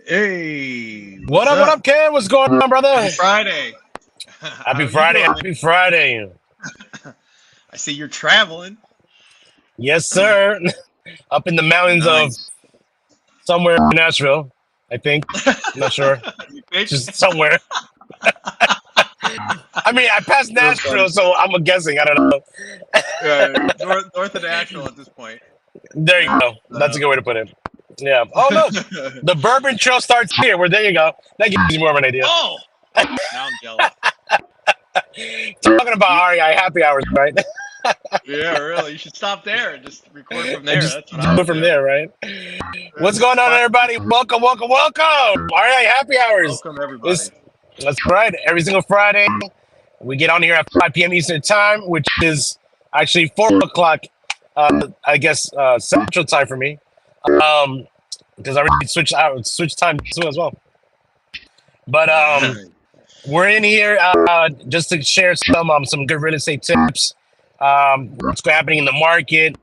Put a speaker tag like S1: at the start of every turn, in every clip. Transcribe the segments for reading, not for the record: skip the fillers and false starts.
S1: Hey,
S2: What
S1: what's
S2: up? What
S1: up?
S2: up, Ken? What's going on,
S1: Happy
S2: brother?
S1: Friday. How
S2: Happy
S1: are you
S2: Friday.
S1: doing, man?
S2: Happy Friday.
S1: I see you're traveling.
S2: Yes, sir. Up in the mountains of
S1: Nice.
S2: somewhere in Nashville, I think. I'm not sure.
S1: You think?
S2: Just somewhere. I mean, I passed
S1: That's funny.
S2: Nashville, so I'm guessing. I don't know.
S1: Yeah, north of Nashville at this point.
S2: There you
S1: Yeah.
S2: go. That's a
S1: Uh,
S2: good way to put it. Yeah. Oh, look. The Bourbon Trail starts here. Well, there you go. That gives you more of an idea.
S1: oh, now I'm jealous.
S2: Talking about
S1: You,
S2: REI happy hours, right?
S1: yeah, really. You should stop there and just record from
S2: And
S1: there.
S2: just
S1: That's what I
S2: do it
S1: would
S2: from
S1: do.
S2: there, right?
S1: Yeah.
S2: What's going on, everybody? Welcome, welcome, welcome. REI happy hours.
S1: Welcome, everybody.
S2: It's That's right. Every single Friday, we get on here at 5 p.m. Eastern Time, which is actually 4 o'clock, I guess, Central Time for me, because I already switched time too as well. But we're in here just to share some good real estate tips, what's happening in the market,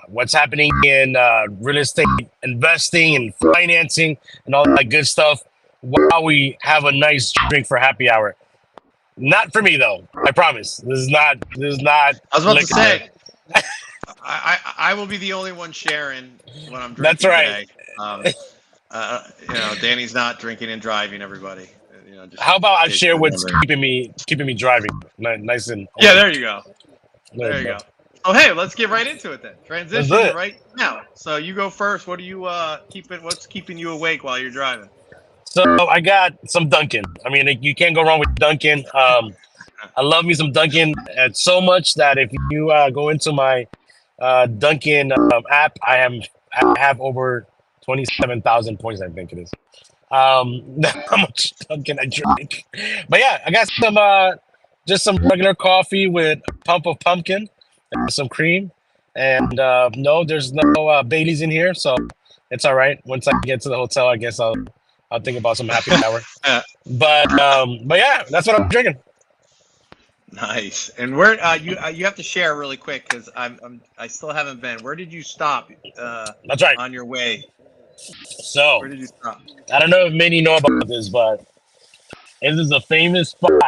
S2: what's happening in real estate investing and financing and all that good stuff while we have a nice drink for happy hour. Not for me though. I promise. This is not
S1: I was about to
S2: liquor here.
S1: say, I will be the only one sharing what I'm
S2: That's
S1: drinking
S2: right.
S1: today. Danny's not drinking and driving. Everybody, just
S2: How about
S1: in
S2: I
S1: case
S2: share
S1: you
S2: what's
S1: remember.
S2: keeping me driving nice and
S1: Yeah, there you
S2: awake.
S1: go.
S2: There
S1: There
S2: you
S1: you
S2: go.
S1: go. Oh, hey, let's get right into it then.
S2: That's
S1: Transition
S2: it.
S1: right now. So you go first. What do you keeping? What's keeping you awake while you're driving?
S2: So I got some Dunkin'. I mean, you can't go wrong with Dunkin'. I love me some Dunkin' so much that if you go into my Dunkin' app, I have over 27,000 points. I think it is. How much Dunkin' I drink? But yeah, I got some just some regular coffee with a pump of pumpkin and some cream. And no, there's no Bailey's in here, so it's all right. Once I get to the hotel, I guess I'll think about some happy hour. But yeah, that's what I'm drinking.
S1: Nice. And where you have to share really quick because I still haven't been. Where did you stop
S2: That's right.
S1: on your way?
S2: So
S1: Where did you stop?
S2: I don't know if many know about this, but this is a famous spot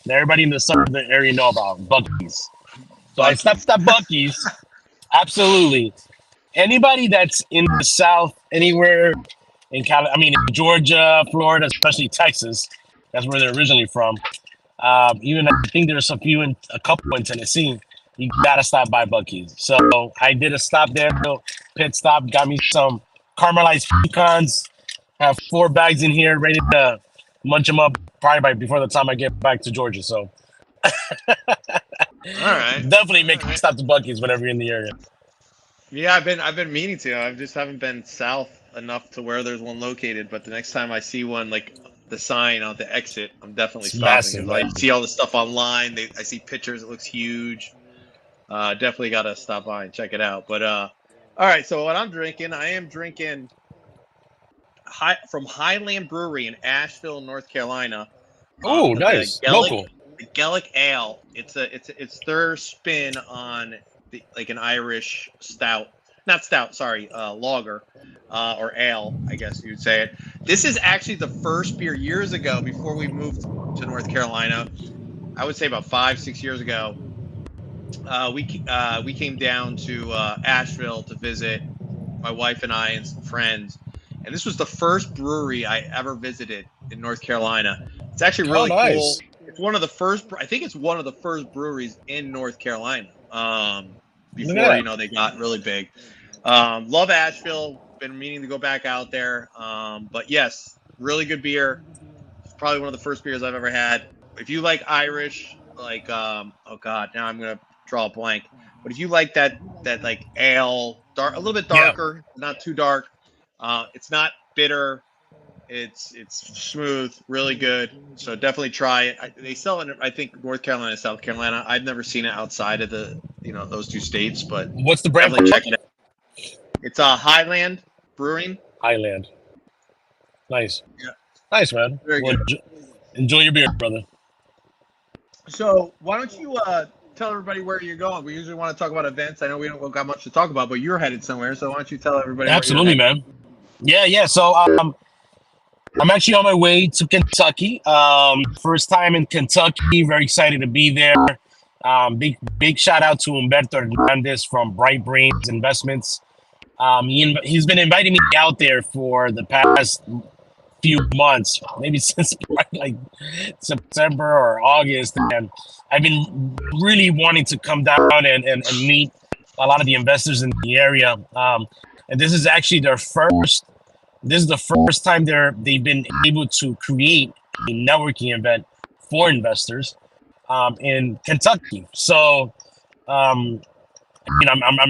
S2: that everybody in the southern area know about, Bucky's. So I
S1: Bucky's.
S2: stopped at Bucky's. Absolutely. Anybody that's in the South, anywhere in I mean, in Georgia, Florida, especially Texas, that's where they're originally from. Even I think there's a couple in Tennessee. You gotta stop by Bucky's. So I did a stop there, little pit stop, got me some caramelized pecans. Have 4 bags in here, ready to munch them up probably before the time I get back to Georgia. So
S1: All right.
S2: definitely
S1: All
S2: make a
S1: right.
S2: stop to Bucky's whenever you're in the area.
S1: Yeah, I've been meaning to. I just haven't been south enough to where there's one located. But the next time I see one, like the sign on the exit, I'm definitely
S2: It's
S1: stopping
S2: massive,
S1: because I
S2: man.
S1: see all the stuff online. I see pictures. It looks huge. Definitely got to stop by and check it out. But all right. So what I'm drinking, I am drinking from Highland Brewery in Asheville, North Carolina.
S2: Oh,
S1: The
S2: nice. Local.
S1: Gaelic Ale. It's their spin on like an Irish stout, not stout. Sorry, lager or ale, I guess you'd say it. This is actually the first beer years ago before we moved to North Carolina. I would say about 5, 6 years ago. We came down to Asheville to visit my wife and I and some friends, and this was the first brewery I ever visited in North Carolina. It's actually
S2: Oh,
S1: really cool.
S2: nice.
S1: It's one of the first. I think it's one of the first breweries in North Carolina.
S2: Look
S1: Before
S2: at
S1: they got really big. Love Asheville. Been meaning to go back out there. But yes, really good beer. It's probably one of the first beers I've ever had. If you like Irish, like oh god, now I'm gonna draw a blank. But if you like that like ale, dark, a little bit
S2: that. Yeah.
S1: darker, not too dark. It's not bitter. It's smooth, really good. So definitely try it. They sell it in, I think, North Carolina, South Carolina. I've never seen it outside of those two states, but
S2: What's the brand
S1: definitely check
S2: called?
S1: it out. It's Highland Brewing.
S2: Highland. Nice.
S1: Yeah,
S2: Nice, man.
S1: very
S2: Well,
S1: good.
S2: enjoy your beer, brother.
S1: So why don't you tell everybody where you're going? We usually want to talk about events. I know we don't got much to talk about, but you're headed somewhere. So why don't you tell everybody where you're
S2: Absolutely,
S1: headed?
S2: man. Yeah, yeah. So I'm actually on my way to Kentucky. First time in Kentucky. Very excited to be there. Big shout out to Humberto Hernandez from Bright Brains Investments. He's been inviting me out there for the past few months, maybe since like September or August, and I've been really wanting to come down and meet a lot of the investors in the area. And this is actually their first. This is the first time they've been able to create a networking event for investors in Kentucky. So, I'm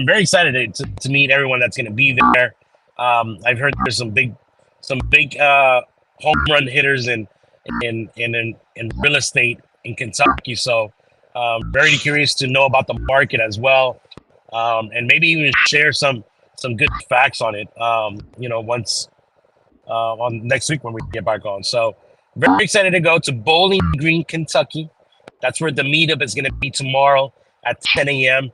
S2: very excited to meet everyone that's going to be there. I've heard there's some big home run hitters in real estate in Kentucky. So, very curious to know about the market as well, and maybe even share some good facts on it. Once on next week when we get back on. So, very excited to go to Bowling Green, Kentucky. That's where the meetup is going to be tomorrow at 10 a.m.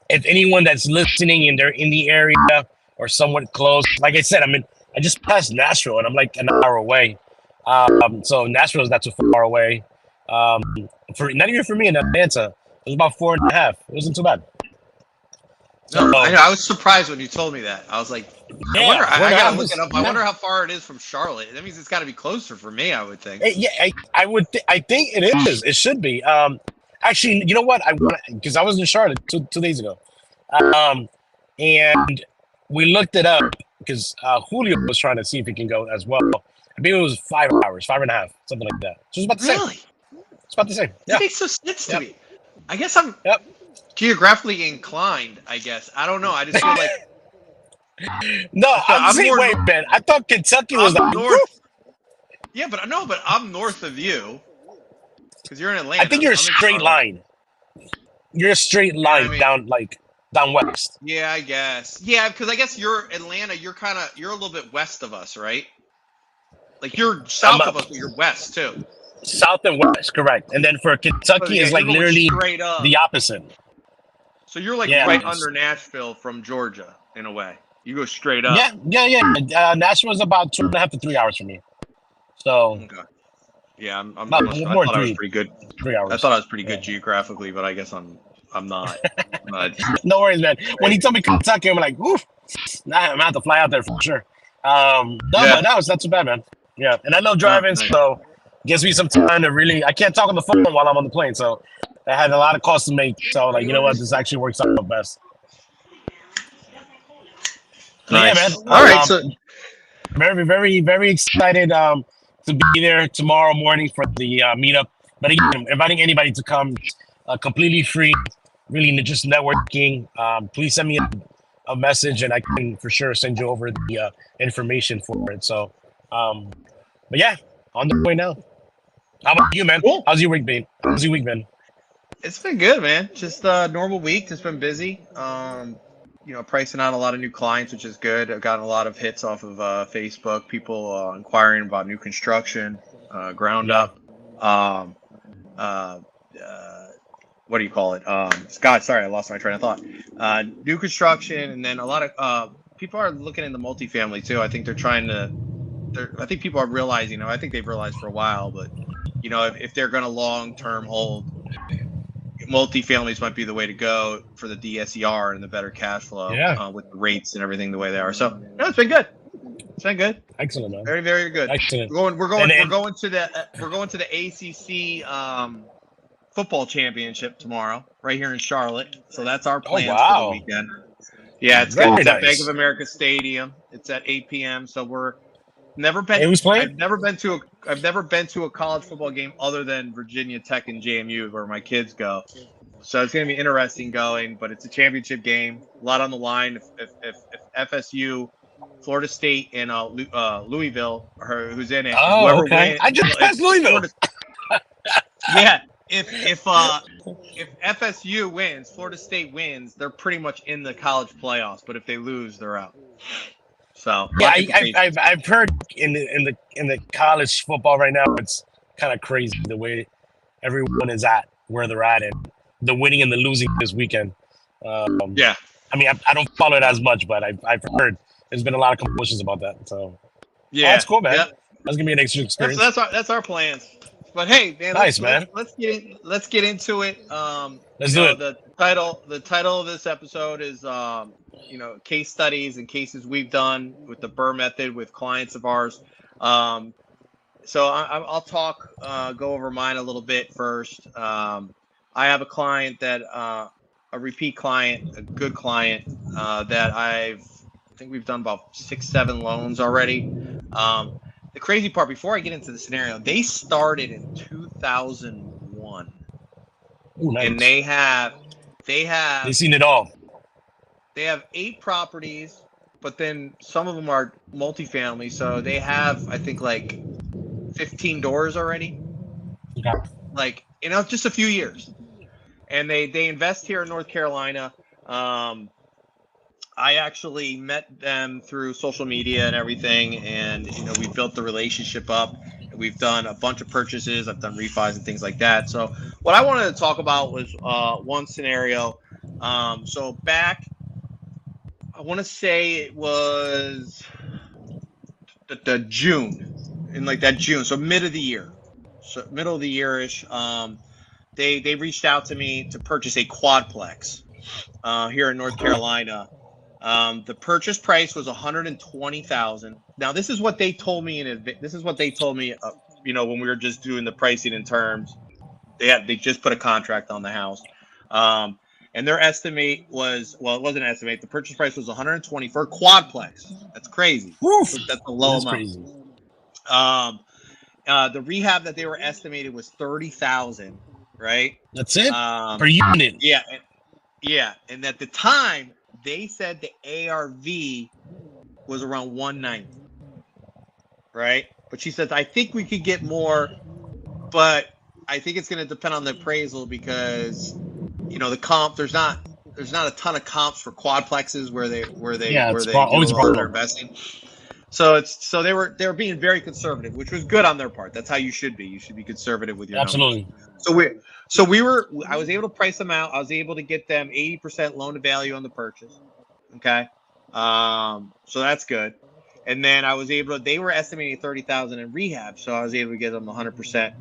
S2: If anyone that's listening and they're in the area or somewhat close, like I said, I just passed Nashville and I'm like an hour away. So Nashville is not too far away. For not even for me in Atlanta, it was about 4.5. It wasn't too bad.
S1: So, no, I was surprised when you told me that. I was like, I gotta look it up. I wonder how far it is from Charlotte. That means it's got to be closer for me, I would think.
S2: Yeah, I would. I think it is. It should be. Actually, you know what? Because I was in Charlotte 2 days ago, and we looked it up because Julio was trying to see if he can go as well. I think it was 5 hours, 5.5, something like that. So it's about the same.
S1: Really?
S2: It's about the same.
S1: That makes so sense to me. I guess I'm geographically inclined. I guess I don't know. I just feel like
S2: no. I'm saying, wait, man. I thought Kentucky was like
S1: north. Yeah, but I'm north of you. Because you're in Atlanta.
S2: I think you're a straight line. You're a straight line down west.
S1: Yeah, I guess. Yeah, because I guess you're Atlanta. You're a little bit west of us, right? Like you're south of us, but you're west too.
S2: South and west, correct. And then for Kentucky is like literally the opposite.
S1: So you're like right under Nashville from Georgia in a way. You go straight up.
S2: Yeah. Nashville is about 2.5 to 3 hours from me. So.
S1: Okay. Yeah, I
S2: thought
S1: I was pretty good.
S2: 3 hours.
S1: I thought I was pretty good geographically, but I guess I'm not.
S2: No worries, man. When he told me Kentucky, I'm like, oof. Nah, I'm gonna have to fly out there for sure. But no, it's not too bad, man. Yeah, and I love driving, so it gives me some time to really. I can't talk on the phone while I'm on the plane, so I had a lot of calls to make. So like, you know what? This actually works out the best.
S1: Nice.
S2: Yeah, man.
S1: All right, so
S2: very, very, very excited. To be there tomorrow morning for the meetup. But again, inviting anybody to come, completely free, really just networking. Please send me a message and I can for sure send you over the information for it. So, but yeah, on the way now. How about you, man?
S1: Cool.
S2: How's your week been?
S1: It's been good, man. Just a normal week. Just been busy. Pricing out a lot of new clients, which is good. I've gotten a lot of hits off of Facebook, people inquiring about new construction, ground up. What do you call it? God, sorry, I lost my train of thought. New construction, and then a lot of people are looking into multifamily too. I think I think people are realizing, I think they've realized for a while, but if they're going to long-term hold, multifamilies might be the way to go for the DSER and the better cash flow with the rates and everything the way they are. So it's been good. It's been good.
S2: Excellent, man.
S1: Very, very good.
S2: Excellent.
S1: We're going to the ACC football championship tomorrow, right here in Charlotte. So that's our plans for the weekend. Yeah, it's at Bank of America Stadium. It's at 8 p.m. So we're never been.
S2: Who's playing?
S1: I've never been to a college football game other than Virginia Tech and JMU, where my kids go. So it's going to be interesting going, but it's a championship game. A lot on the line. If FSU, Florida State, and Louisville, who's in it.
S2: Oh, okay. Wins, I just passed Louisville.
S1: Yeah. If FSU wins, Florida State wins, they're pretty much in the college playoffs. But if they lose, they're out. So
S2: yeah, I've heard in the college football right now, it's kind of crazy the way everyone is at where they're at and the winning and the losing this weekend. I mean, I don't follow it as much, but I've heard there's been a lot of commotions about that. So
S1: yeah,
S2: that's cool, man. That's gonna be an extra experience.
S1: That's our plans. But hey, man,
S2: Nice, man.
S1: let's get into it.
S2: Let's do it.
S1: The title of this episode is case studies and cases we've done with the BRRRR method with clients of ours. So I'll talk, go over mine a little bit first. I have a client that a repeat client, a good client that I think we've done about 6-7 loans already. The crazy part, before I get into the scenario, they started in 2001.
S2: Ooh, nice.
S1: And they've
S2: seen it all.
S1: They have 8 properties, but then some of them are multifamily. So they have, I think, like 15 doors already.
S2: Okay.
S1: Like, just a few years. And they invest here in North Carolina. I actually met them through social media and everything, and we built the relationship up. We've done a bunch of purchases. I've done refis and things like that. So what I wanted to talk about was one scenario. So back, I want to say it was the June, in like that June, so middle of the year-ish. They reached out to me to purchase a quadplex here in North Carolina. The purchase price was $120,000. Now, this is what they told me when we were just doing the pricing in terms. They just put a contract on the house, and their estimate was, well, it wasn't an estimate. The purchase price was $120,000 for a quadplex. That's crazy. That's a low amount. Crazy. The rehab that they were estimated was $30,000. Right.
S2: That's it per unit.
S1: Yeah, and at the time they said the ARV was around 190. Right, but she said, I think we could get more, but I think it's going to depend on the appraisal because the comp, there's not a ton of comps for quadplexes where they always do their investing. So they were being very conservative, which was good on their part. That's how you should be. You should be conservative with your
S2: absolutely
S1: numbers. I was able to price them out. I was able to get them 80% loan to value on the purchase. Okay. So that's good. And then they were estimating 30,000 in rehab. So I was able to get them 100%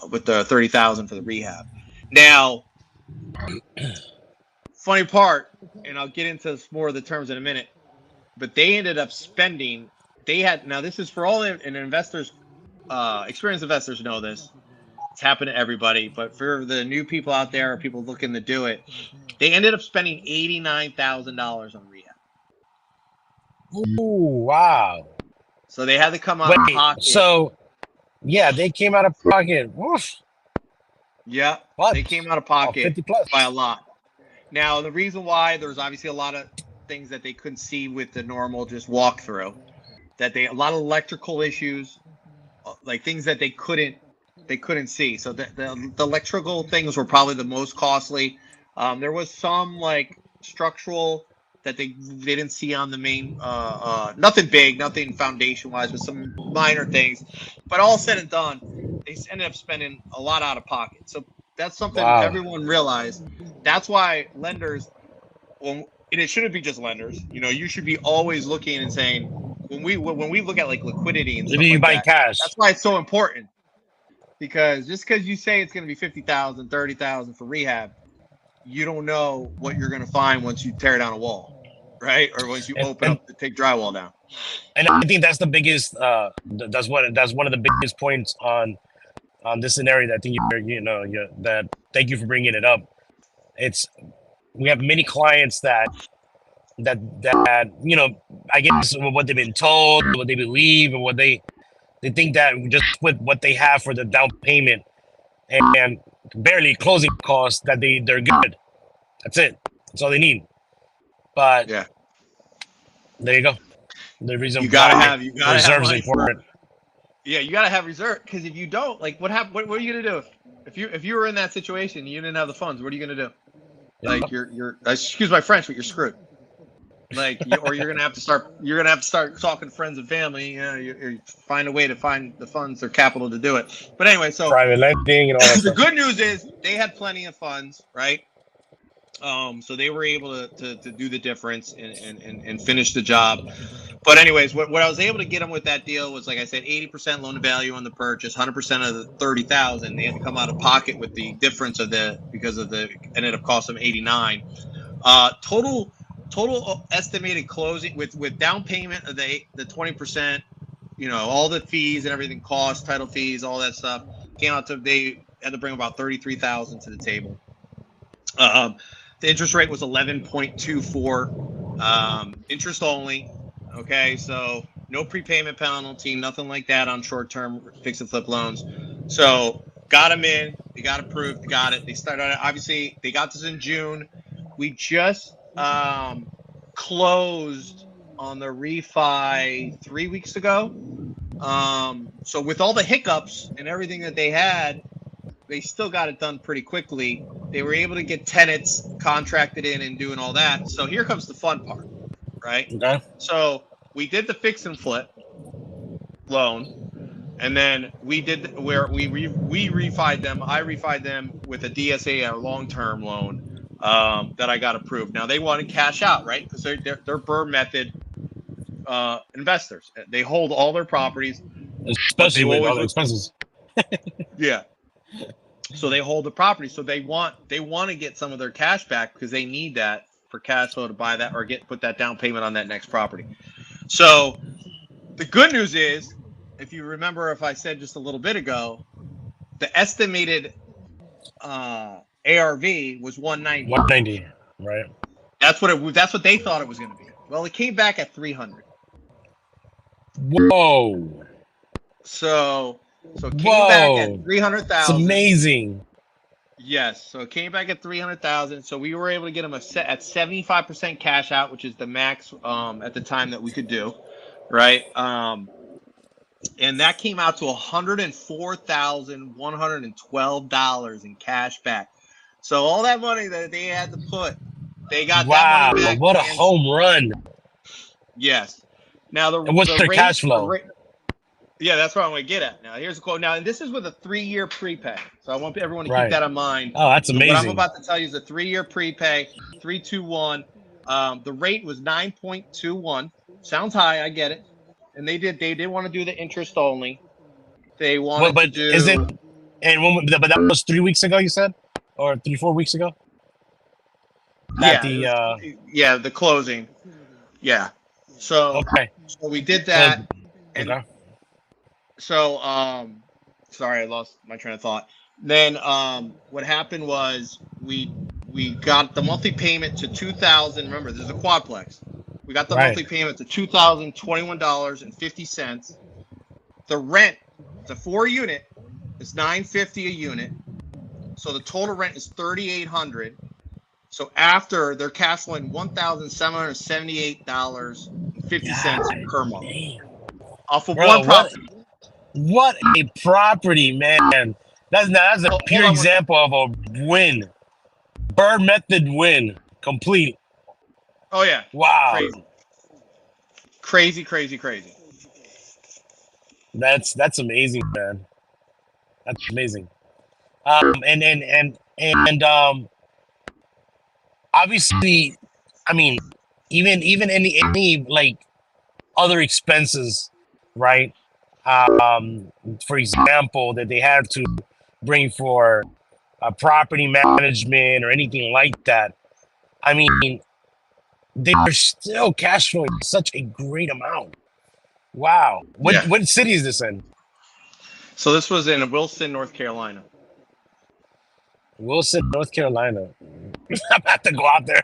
S1: with the 30,000 for the rehab. Now, funny part, and I'll get into more of the terms in a minute, but they ended up spending, now this is for all investors, experienced investors know this. It's happened to everybody, but for the new people out there, or people looking to do it, they ended up spending $89,000 on rehab.
S2: Ooh, wow.
S1: So they had to come out of pocket.
S2: So, yeah, they came out of pocket. Woof.
S1: Yeah, what? They came out of pocket by a lot. Now, the reason why, there's obviously a lot of things that they couldn't see with the normal just walkthrough. A lot of electrical issues, like things that they couldn't see. So the electrical things were probably the most costly. There was some like structural that they didn't see on the main, nothing big, nothing foundation wise, but some minor things. But all said and done, they ended up spending a lot out of pocket. So that's something everyone realized. That's why lenders, and it shouldn't be just lenders. You should be always looking and saying, when we look at like liquidity and stuff like that,
S2: cash.
S1: That's why it's so important. Because just because you say it's going to be 50,000, 30,000 for rehab, you don't know what you're going to find once you tear down a wall, right? Or once you open up to take drywall down.
S2: And I think that's the biggest. That's one of the biggest points on this scenario. That I think that thank you for bringing it up. We have many clients that I guess what they've been told, what they believe, and what they think that just with what they have for the down payment and barely closing costs that they're good. That's it. That's all they need. But
S1: yeah,
S2: there you go. The reason
S1: you gotta have
S2: reserves important.
S1: Yeah, you gotta have reserve, because if you don't, like, what happened? What are you gonna do if you were in that situation? You didn't have the funds. What are you gonna do? Like you're excuse my French, but you're screwed. Like, or you're gonna have to start talking to friends and family. You find a way to find the funds or capital to do it. But anyway, so
S2: private lending and all that.
S1: The good news is they had plenty of funds, right? So they were able to do the difference and finish the job. But anyways, what I was able to get them with that deal was, like I said, 80% loan to value on the purchase, 100% of the 30,000. They had to come out of pocket with the difference of because of the ended up costing them 89. Total estimated closing with down payment of the 20%, all the fees and everything, costs, title fees, all that stuff, came out to, they had to bring about 33,000 to the table. The interest rate was 11.24, interest only. Okay, so no prepayment penalty, nothing like that on short-term fix and flip loans. So got them in, they got approved, got it. They started, obviously, they got this in June. We just closed on the refi 3 weeks ago. So with all the hiccups and everything that they had, they still got it done pretty quickly. They were able to get tenants contracted in and doing all that. So here comes the fun part, right?
S2: Okay.
S1: So we did the fix and flip loan, and then we did where we refied them. I refied them with a DSA, a long-term loan that I got approved. Now they want to cash out, right? Because they're BRRRR method investors. They hold all their properties,
S2: Especially with all the expenses.
S1: Yeah. So they hold the property. So they want to get some of their cash back because they need that for cash flow to buy that or put that down payment on that next property. So the good news is, if you remember, if I said just a little bit ago, the estimated ARV was 190.
S2: 190, right?
S1: That's what they thought it was going to be. Well, it came back at 300.
S2: Whoa.
S1: So it came back at 300,000.
S2: It's amazing.
S1: Yes, so it came back at 300,000. So we were able to get them at 75% cash out, which is the max at the time that we could do, right? And that came out to $104,112 in cash back. So all that money that they had to put, they got that money back.
S2: What a home run!
S1: Yes. Now
S2: and what's their cash flow?
S1: Yeah, that's what I'm going to get at. Now, here's a quote. Now, and this is with a 3-year prepay. So I want everyone to keep that in mind.
S2: Oh, that's amazing.
S1: What I'm about to tell you is a 3-year prepay, 321. The rate was 9.21. Sounds high, I get it. And they did want to do the interest only. They wanted to do.
S2: Is it? And but that was 3 weeks ago, you said, or 3-4 weeks ago.
S1: Yeah, the closing. Yeah. So
S2: okay.
S1: So we did that.
S2: Okay.
S1: So, sorry, I lost my train of thought. Then, what happened was we got the monthly payment to $2,000. Remember, this is a quadplex. We got the monthly payment to $2,021.50. The rent, the 4-unit, is $950 a unit. So the total rent is $3,800. So after they're cash flowing $1,778.50 per month off of one property.
S2: What a property, man! That's a pure example of a win. BRRRR method win complete.
S1: Oh yeah!
S2: Wow!
S1: Crazy.
S2: That's amazing, man. That's amazing. And obviously, I mean, even any like other expenses, right? For example, that they have to bring for property management or anything like that. I mean, they are still cash flowing such a great amount. Wow. What city is this in?
S1: So this was in Wilson, North Carolina.
S2: Wilson, North Carolina. I'm about to go out there.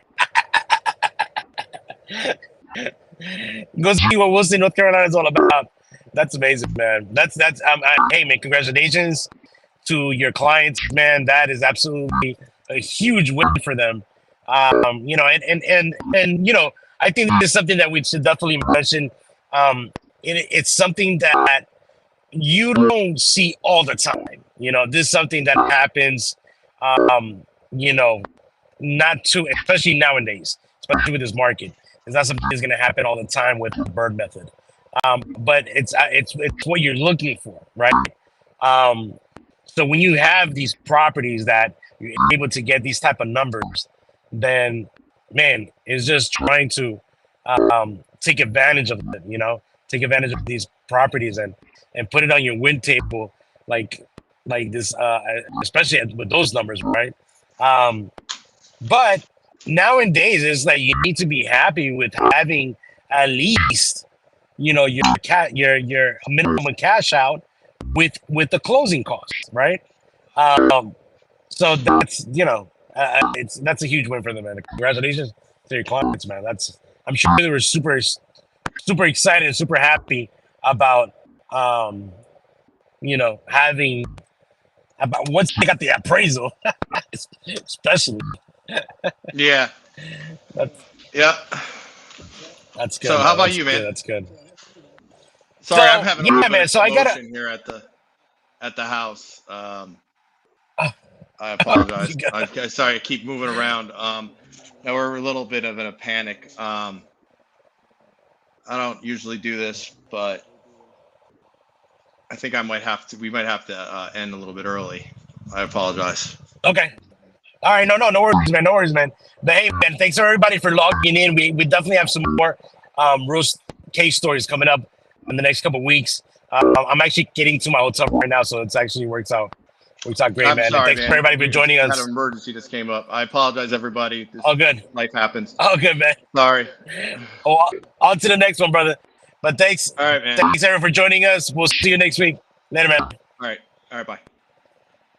S2: Go see what Wilson, North Carolina is all about. That's amazing, man. Hey, man, congratulations to your clients, man. That is absolutely a huge win for them. And you know, I think this is something that we should definitely mention. It's something that you don't see all the time. You know, this is something that happens, you know, especially nowadays, especially with this market. It's not something that's going to happen all the time with the BRRRR method. But it's what you're looking for, right? So when you have these properties that you're able to get these type of numbers, then man, is just trying to take advantage of it, take advantage of these properties and put it on your win table, like this, especially with those numbers, right? Um, but nowadays, it's like you need to be happy with having at least, your minimum cash out with the closing costs, right? Um, so that's that's a huge win for them, man. Congratulations to your clients, man. I'm sure they were super excited and super happy about having about once they got the appraisal, especially.
S1: Yeah.
S2: That's
S1: Yeah.
S2: that's
S1: So
S2: good,
S1: how
S2: man.
S1: about
S2: That's
S1: you,
S2: good.
S1: man?
S2: That's good.
S1: Sorry, I'm
S2: So
S1: having a little
S2: yeah,
S1: bit
S2: man.
S1: of
S2: So I gotta.
S1: commotion here at the house. I apologize.
S2: You got
S1: Sorry, I keep moving around. Now we're a little bit of in a panic. I don't usually do this, but I think we might have to end a little bit early. I apologize.
S2: okay. All right, no worries, man, no worries, man. But hey, man, thanks everybody for logging in. We definitely have some more roast case stories coming up in the next couple of weeks. I'm actually getting to my hotel right now, so it's actually works out great,
S1: I'm
S2: man. And
S1: sorry,
S2: thanks for
S1: man.
S2: everybody for
S1: We
S2: joining
S1: had an
S2: us.
S1: emergency just came up. I apologize, everybody.
S2: All
S1: This
S2: good,
S1: life happens.
S2: all good, man.
S1: Sorry.
S2: Oh, on to the next one, brother. But
S1: All right, man.
S2: thanks everyone for joining us. We'll see you next week. Later, man.
S1: All right. All right. Bye.